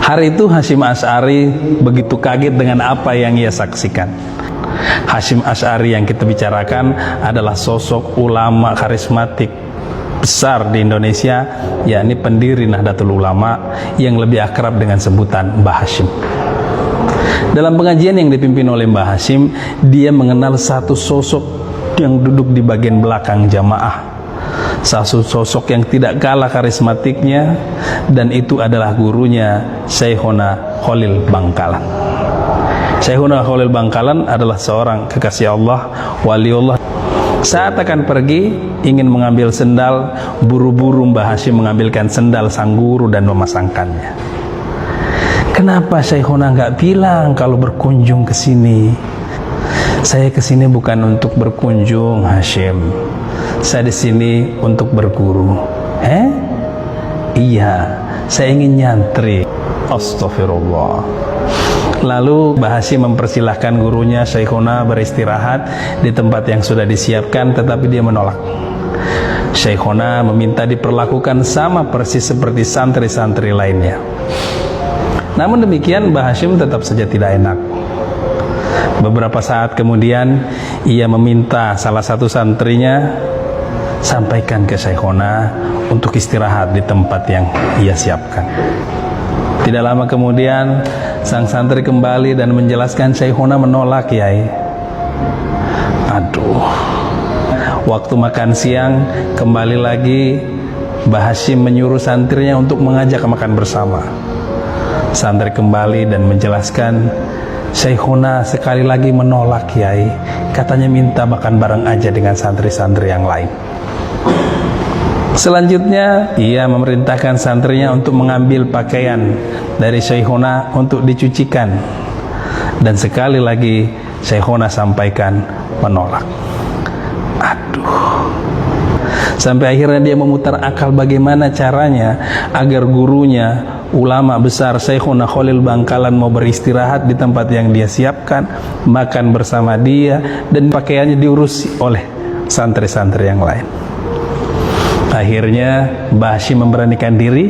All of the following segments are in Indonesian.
Hari itu Hasyim Asy'ari begitu kaget dengan apa yang ia saksikan. Hasyim Asy'ari yang kita bicarakan adalah sosok ulama karismatik besar di Indonesia, yakni pendiri Nahdlatul Ulama yang lebih akrab dengan sebutan Mbah Hasyim. Dalam pengajian yang dipimpin oleh Mbah Hasyim, dia mengenal satu sosok yang duduk di bagian belakang jamaah, satu sosok yang tidak kalah karismatiknya, dan itu adalah gurunya Syekhona Khalil Bangkalan. Syekhona Khalil Bangkalan adalah seorang kekasih Allah, waliullah. Saat akan pergi, ingin mengambil sendal, buru-buru Mbah Hasyim mengambilkan sendal sang guru dan memasangkannya. Kenapa Syekhona nggak bilang kalau berkunjung ke sini? Saya ke sini bukan untuk berkunjung, Hasyim. Saya di sini untuk berguru. Iya, saya ingin nyantri. Astagfirullah. Lalu Mbah Hasyim mempersilahkan gurunya Syekhona beristirahat di tempat yang sudah disiapkan, tetapi dia menolak. Syekhona meminta diperlakukan sama persis seperti santri-santri lainnya. Namun demikian Mbah Hasyim tetap saja tidak enak. Beberapa saat kemudian ia meminta salah satu santrinya sampaikan ke Syekhona untuk istirahat di tempat yang ia siapkan. Tidak lama kemudian sang santri kembali dan menjelaskan Syekhona menolak, Kiai. Aduh. Waktu makan siang kembali lagi Mbah Hasyim menyuruh santrinya untuk mengajak makan bersama. Santri kembali dan menjelaskan, Syekhona sekali lagi menolak, Kiai. Katanya minta makan bareng aja dengan santri-santri yang lain. Selanjutnya ia memerintahkan santrinya untuk mengambil pakaian dari Syekhona untuk dicucikan, dan sekali lagi Syekhona sampaikan menolak. Aduh. Sampai akhirnya dia memutar akal bagaimana caranya agar gurunya, ulama besar Syekhona Khalil Bangkalan mau beristirahat di tempat yang dia siapkan, makan bersama dia, dan pakaiannya diurus oleh santri-santri yang lain. Akhirnya Mbah Hasyim memberanikan diri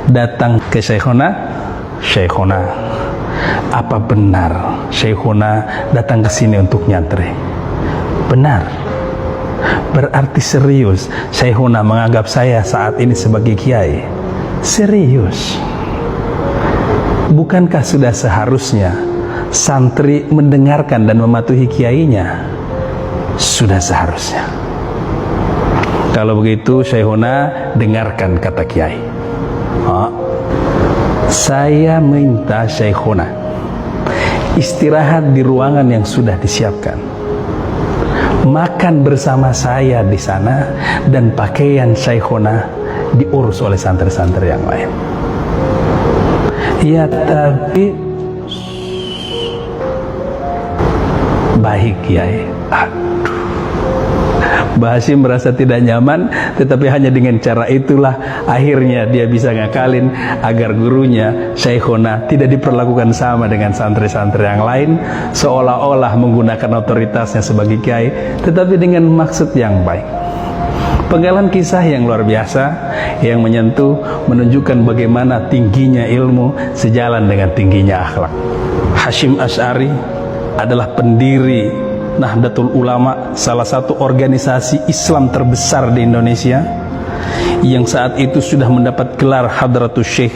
datang ke Syekhona. Syekhona, apa benar Syekhona datang ke sini untuk nyantri? Benar. Berarti serius Syekhona menganggap saya saat ini sebagai kiai? Serius. Bukankah sudah seharusnya santri mendengarkan dan mematuhi kiainya? Sudah seharusnya. Kalau begitu Syekhona dengarkan kata kiai. Saya minta Syekhona istirahat di ruangan yang sudah disiapkan, makan bersama saya di sana, dan pakaian Syekhona diurus oleh santri-santri yang lain. Ya, tapi baik, Kiai. Mbah Hasyim merasa tidak nyaman, tetapi hanya dengan cara itulah akhirnya dia bisa ngakalin agar gurunya Syekhona tidak diperlakukan sama dengan santri-santri yang lain, seolah-olah menggunakan otoritasnya sebagai kiai, tetapi dengan maksud yang baik. Penggalan kisah yang luar biasa yang menyentuh, menunjukkan bagaimana tingginya ilmu sejalan dengan tingginya akhlak. Hasyim Asy'ari adalah pendiri Nahdlatul Ulama, salah satu organisasi Islam terbesar di Indonesia, yang saat itu sudah mendapat gelar Hadratus Syekh,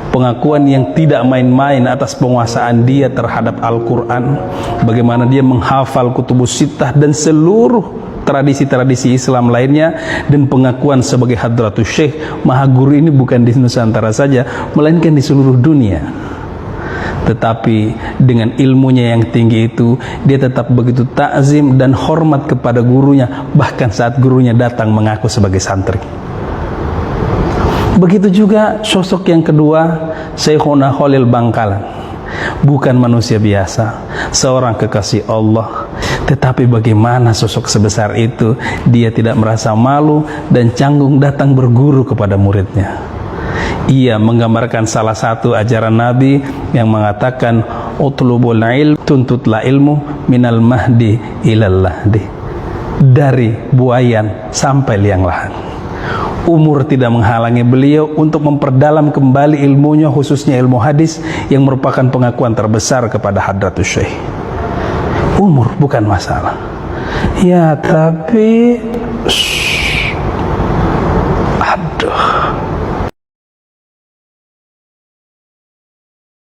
pengakuan yang tidak main-main atas penguasaan dia terhadap Al-Quran, bagaimana dia menghafal Kutubus Sittah dan seluruh tradisi-tradisi Islam lainnya, dan pengakuan sebagai Hadratus Syekh, Maha Guru ini bukan di Nusantara saja, melainkan di seluruh dunia. Tetapi dengan ilmunya yang tinggi itu, dia tetap begitu takzim dan hormat kepada gurunya, bahkan saat gurunya datang mengaku sebagai santri. Begitu juga sosok yang kedua, Syekhona Khalil Bangkalan. Bukan manusia biasa, seorang kekasih Allah. Tetapi bagaimana sosok sebesar itu, dia tidak merasa malu dan canggung datang berguru kepada muridnya. Ia menggambarkan salah satu ajaran Nabi yang mengatakan, utlubul ilm, tuntutlah ilmu minal mahdi ilal lahdi, dari buayan sampai liang lahat. Umur tidak menghalangi beliau untuk memperdalam kembali ilmunya, khususnya ilmu hadis yang merupakan pengakuan terbesar kepada Hadratus Syekh. Umur bukan masalah. Ya, tapi aduh,